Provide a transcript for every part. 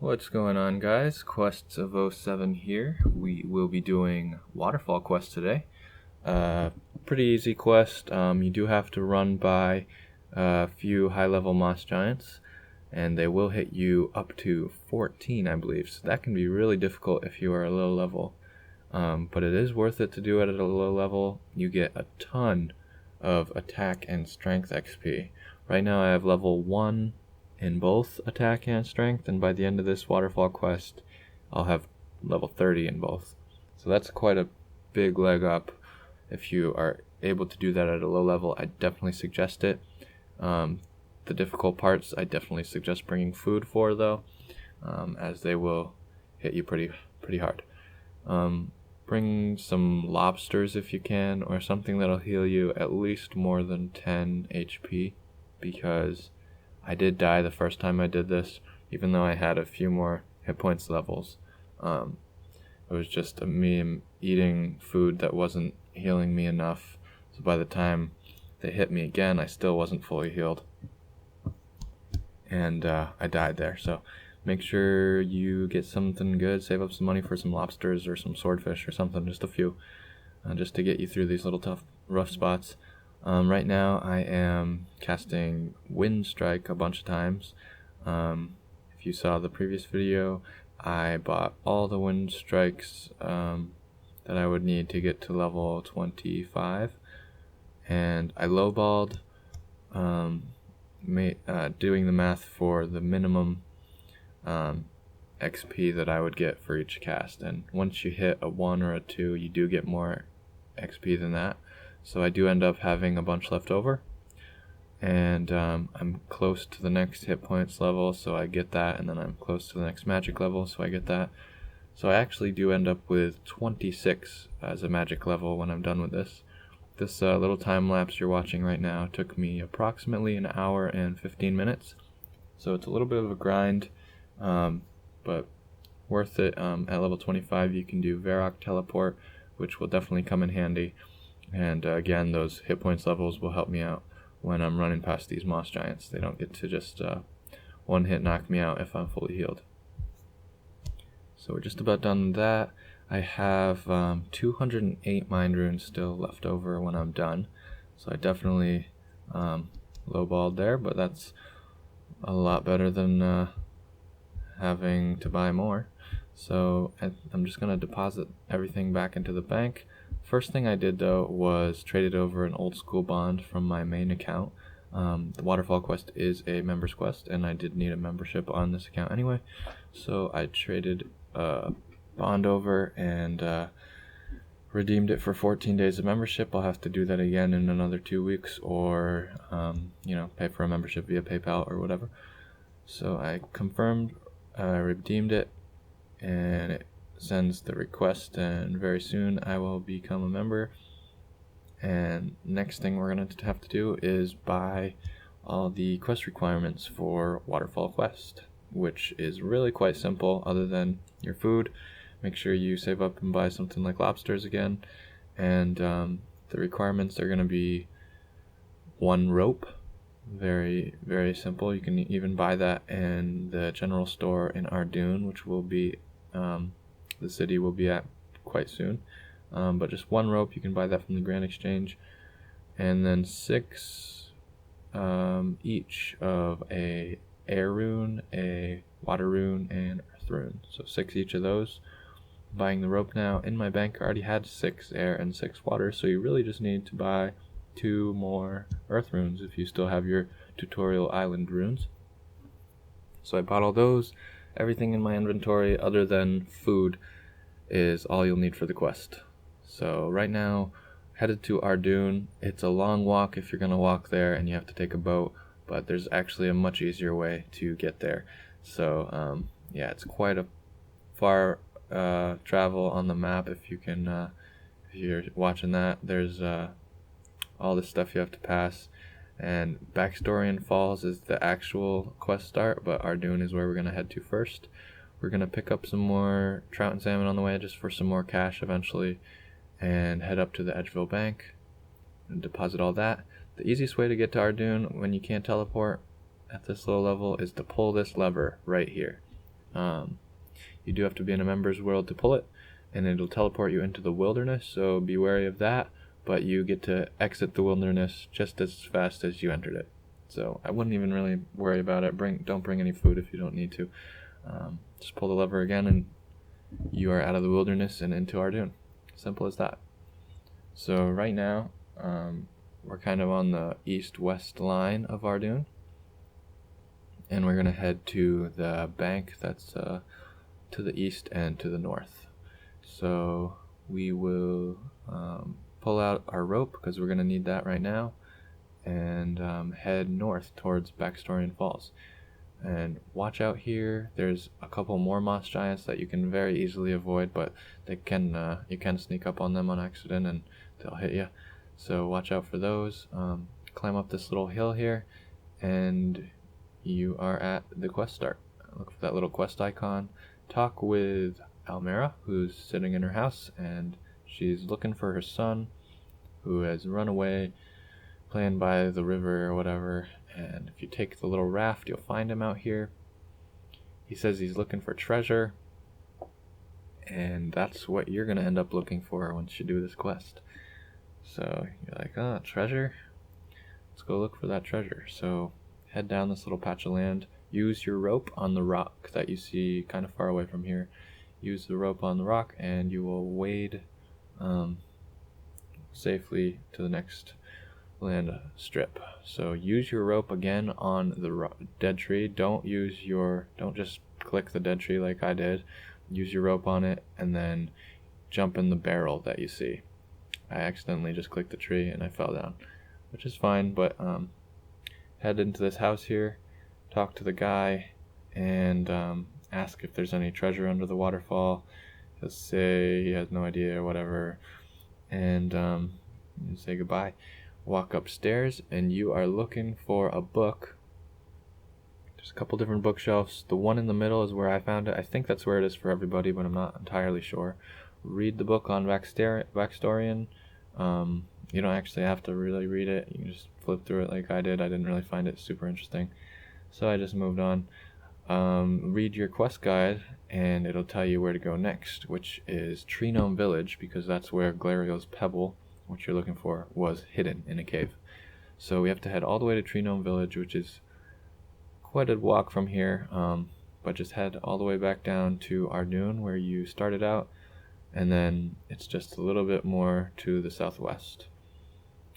What's going on, guys? QuestsOf07 here. We will be doing Waterfall Quest today. Pretty easy quest. You do have to run by a few high-level moss giants, and they will hit you up to 14, I believe. So that can be really difficult if you are a low level. But it is worth it to do it at a low level. You get a ton of attack and strength XP. Right now I have level 1 in both attack and strength, and by the end of this Waterfall Quest I'll have level 30 in both. So that's quite a big leg up. If you are able to do that at a low level, I definitely suggest it. The difficult parts I definitely suggest bringing food for, though, as they will hit you pretty hard. Bring some lobsters if you can, or something that'll heal you at least more than 10 HP, because I did die the first time I did this, even though I had a few more hit points levels. It was just me eating food that wasn't healing me enough, so by the time they hit me again, I still wasn't fully healed. And I died there, so make sure you get something good, save up some money for some lobsters or some swordfish or something, just a few, just to get you through these little rough spots. Right now I am casting Wind Strike a bunch of times. If you saw the previous video, I bought all the Wind Strikes that I would need to get to level 25, and I lowballed, doing the math for the minimum XP that I would get for each cast, and once you hit a 1 or a 2, you do get more XP than that. So I do end up having a bunch left over, and I'm close to the next hit points level, so I get that, and then I'm close to the next magic level, so I get that. So I actually do end up with 26 as a magic level when I'm done with this. This little time lapse you're watching right now took me approximately an hour and 15 minutes, so it's a little bit of a grind, but worth it. At level 25 you can do Varrock Teleport, which will definitely come in handy. And again, those hit points levels will help me out when I'm running past these moss giants. They don't get to just one hit knock me out if I'm fully healed. So we're just about done with that. I have 208 mind runes still left over when I'm done. So I definitely lowballed there, but that's a lot better than having to buy more. So I'm just going to deposit everything back into the bank. First thing I did, though, was traded over an old school bond from my main account. The Waterfall Quest is a member's quest, and I did need a membership on this account anyway, so I traded a bond over and redeemed it for 14 days of membership. I'll have to do that again in another 2 weeks, or pay for a membership via PayPal or whatever. So I confirmed, redeemed it, and it sends the request, and very soon I will become a member. And next thing we're going to have to do is buy all the quest requirements for Waterfall Quest, which is really quite simple other than your food. Make sure you save up and buy something like lobsters again, and the requirements are going to be 1 rope. Very simple. You can even buy that in the general store in Ardoon, which will be the city will be at quite soon, but just 1 rope. You can buy that from the Grand Exchange, and then 6 each of a air rune, a water rune, and earth rune. So 6 each of those. Buying the rope now. In my bank I already had 6 air and 6 water, so you really just need to buy 2 more earth runes if you still have your tutorial island runes. So I bought all those. Everything in my inventory other than food is all you'll need for the quest. So right now, headed to Ardoon. It's a long walk if you're going to walk there, and you have to take a boat, but there's actually a much easier way to get there. So yeah, it's quite a far travel on the map. If you can, if you're watching that, there's all this stuff you have to pass. And Backstorian Falls is the actual quest start, but Ardoon is where we're going to head to first. We're going to pick up some more trout and salmon on the way just for some more cash eventually, and head up to the Edgeville Bank and deposit all that. The easiest way to get to Ardoon when you can't teleport at this low level is to pull this lever right here. You do have to be in a member's world to pull it, and it'll teleport you into the wilderness, so be wary of that, but you get to exit the wilderness just as fast as you entered it. So I wouldn't even really worry about it. Don't bring any food if you don't need to. Just pull the lever again and you are out of the wilderness and into Ardoon. Simple as that. So right now, we're kind of on the east-west line of Ardoon, and we're going to head to the bank that's to the east and to the north. So we will pull out our rope, because we're going to need that right now, and head north towards Backstorian Falls. And watch out here, there's a couple more moss giants that you can very easily avoid, but they can you can sneak up on them on accident and they'll hit you. So watch out for those. Climb up this little hill here, and you are at the quest start. Look for that little quest icon. Talk with Almera, who's sitting in her house, and she's looking for her son, who has run away, playing by the river or whatever. And if you take the little raft, you'll find him out here. He says he's looking for treasure, and that's what you're going to end up looking for once you do this quest. So you're like, oh, treasure? Let's go look for that treasure. So head down this little patch of land. Use your rope on the rock that you see kind of far away from here. Use the rope on the rock, and you will wade safely to the next land strip. So use your rope again on the dead tree. Don't just click the dead tree like I did. Use your rope on it and then jump in the barrel that you see. I accidentally just clicked the tree and I fell down, which is fine, but head into this house here, talk to the guy, and ask if there's any treasure under the waterfall. He'll say he has no idea or whatever, and you say goodbye. Walk upstairs, and you are looking for a book. There's a couple different bookshelves. The one in the middle is where I found it. I think that's where it is for everybody, but I'm not entirely sure. Read the book on Backstorian. You don't actually have to really read it. You can just flip through it like I did. I didn't really find it super interesting, so I just moved on. Read your quest guide, and it'll tell you where to go next, which is Tree Gnome Village, because that's where Glariel's Pebble, what you're looking for, was hidden in a cave. So we have to head all the way to Tree Gnome Village, which is quite a walk from here, but just head all the way back down to Ardoon, where you started out, and then it's just a little bit more to the southwest.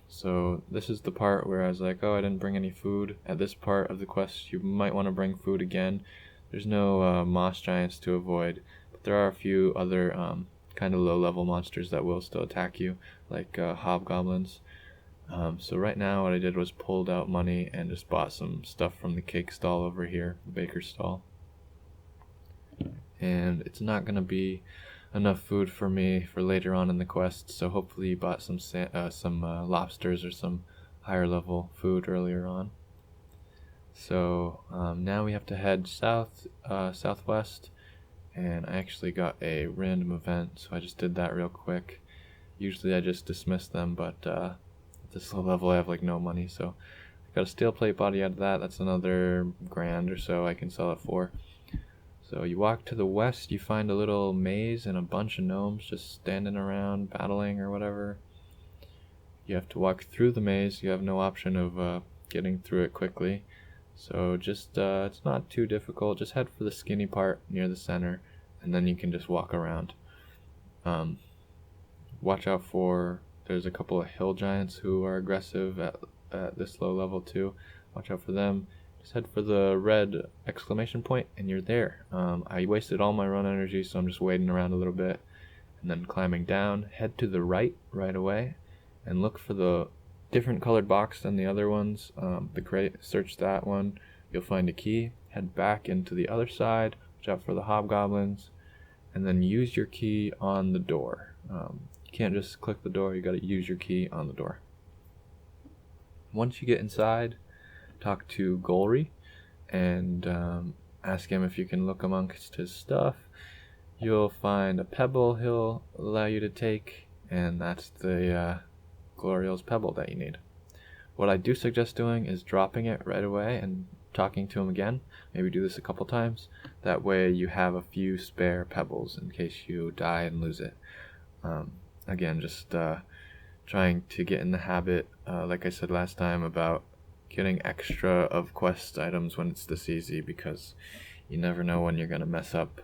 So this is the part where I was like, oh, I didn't bring any food. At this part of the quest, you might want to bring food again. There's no moss giants to avoid, but there are a few other kind of low-level monsters that will still attack you, like hobgoblins. So right now what I did was pulled out money and just bought some stuff from the cake stall over here, the baker's stall. And it's not going to be enough food for me for later on in the quest, so hopefully you bought some lobsters or some higher level food earlier on. So now we have to head southwest, and I actually got a random event, so I just did that real quick. Usually I just dismiss them, but at this low level I have like no money, so I got a steel plate body out of that. That's another grand or so I can sell it for. So you walk to the west, you find a little maze and a bunch of gnomes just standing around battling or whatever. You have to walk through the maze. You have no option of getting through it quickly. So just it's not too difficult. Just head for the skinny part near the center, and then you can just walk around. Watch out for, there's a couple of hill giants who are aggressive at this low level too. Watch out for them. Just head for the red exclamation point and you're there. I wasted all my run energy, so I'm just waiting around a little bit and then climbing down. Head to the right away and look for the different colored box than the other ones. The crate, search that one. You'll find a key. Head back into the other side. Watch out for the hobgoblins, and then use your key on the door. You can't just click the door, you gotta use your key on the door. Once you get inside, talk to Golry and ask him if you can look amongst his stuff. You'll find a pebble he'll allow you to take, and that's the Glariel's Pebble that you need. What I do suggest doing is dropping it right away and talking to him again. Maybe do this a couple times. That way you have a few spare pebbles in case you die and lose it. Again, just trying to get in the habit, like I said last time, about getting extra of quest items when it's this easy, because you never know when you're going to mess up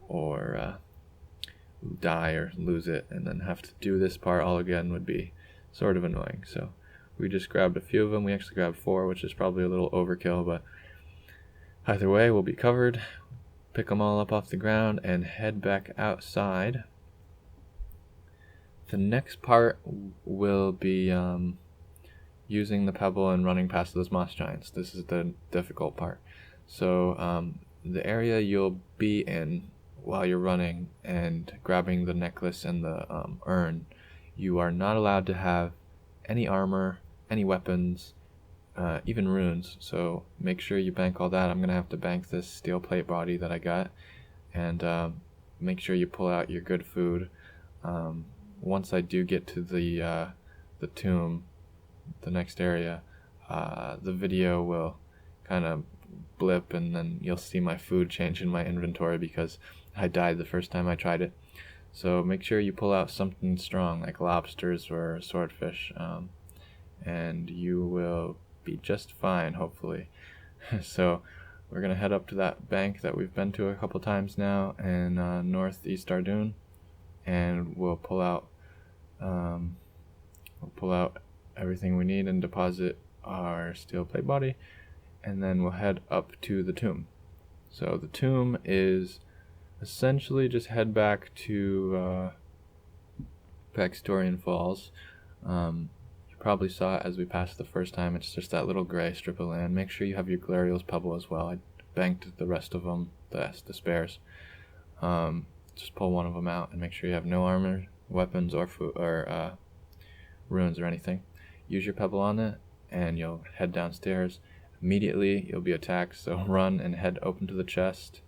or die or lose it, and then have to do this part all again would be sort of annoying. So we just grabbed a few of them. We actually grabbed 4, which is probably a little overkill, but either way we'll be covered. Pick them all up off the ground and head back outside. The next part will be using the pebble and running past those moss giants. This is the difficult part. So the area you'll be in while you're running and grabbing the necklace and the urn, you are not allowed to have any armor, any weapons, even runes. So make sure you bank all that. I'm gonna have to bank this steel plate body that I got, and make sure you pull out your good food. Once I do get to the tomb, the next area, the video will kind of blip, and then you'll see my food change in my inventory because I died the first time I tried it. So make sure you pull out something strong like lobsters or swordfish, and you will be just fine, hopefully. So we're gonna head up to that bank that we've been to a couple times now in northeast Ardoon, and we'll pull out everything we need and deposit our steel plate body, and then we'll head up to the tomb. So the tomb is essentially just head back to Baxtorian Falls. You probably saw it as we passed the first time. It's just that little gray strip of land. Make sure you have your Glariol's pebble as well. I banked the rest of them, the spares. Just pull one of them out and make sure you have no armor, weapons, or food, or runes or anything. Use your pebble on it, and you'll head downstairs. Immediately you'll be attacked, so run and head open to the chest,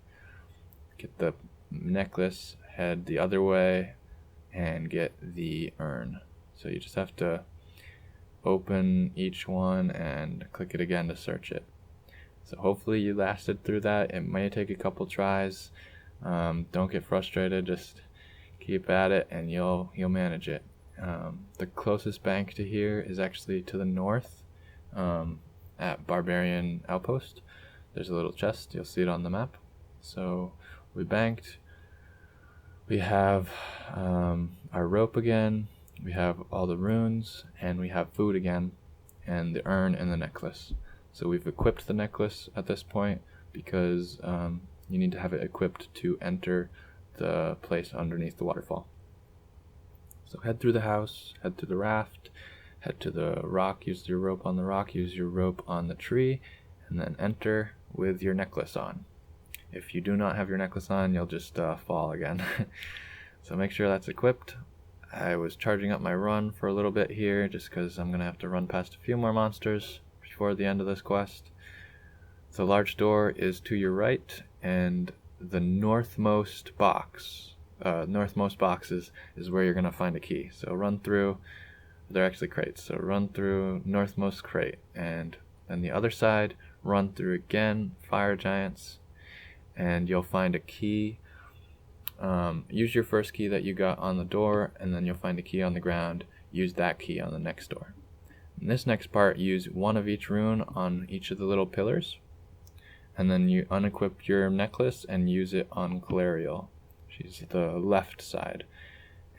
get the necklace, head the other way, and get the urn. So you just have to open each one and click it again to search it. So hopefully you lasted through that. It may take a couple tries. Don't get frustrated, just keep at it and you'll manage it. The closest bank to here is actually to the north, at Barbarian Outpost. There's a little chest, you'll see it on the map. So we banked, we have our rope again, we have all the runes, and we have food again, and the urn and the necklace. So we've equipped the necklace at this point because you need to have it equipped to enter the place underneath the waterfall. So head through the house, head to the raft, head to the rock, use your rope on the rock, use your rope on the tree, and then enter with your necklace on. If you do not have your necklace on, you'll just fall again. So make sure that's equipped. I was charging up my run for a little bit here just because I'm going to have to run past a few more monsters before the end of this quest. The large door is to your right, and the northmost boxes is where you're going to find a key. So run through, they're actually crates, so run through northmost crate, and then the other side, run through again, fire giants, and you'll find a key. Use your first key that you got on the door, and then you'll find a key on the ground. Use that key on the next door. In this next part, use one of each rune on each of the little pillars, and then you unequip your necklace and use it on Glariol. She's the left side,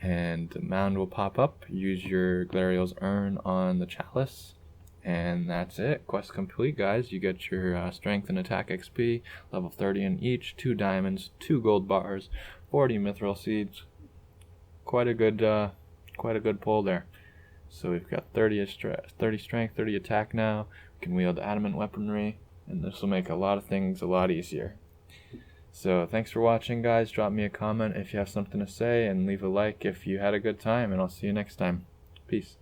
and the mound will pop up. Use your Glariol's urn on the chalice, and that's it. Quest complete, guys. You get your strength and attack XP, level 30 in each, 2 diamonds, 2 gold bars, 40 mithril seeds. Quite a good pull there. So we've got 30 strength, 30 attack now. We can wield adamant weaponry, and this will make a lot of things a lot easier. So thanks for watching, guys. Drop me a comment if you have something to say, and leave a like if you had a good time, and I'll see you next time. Peace.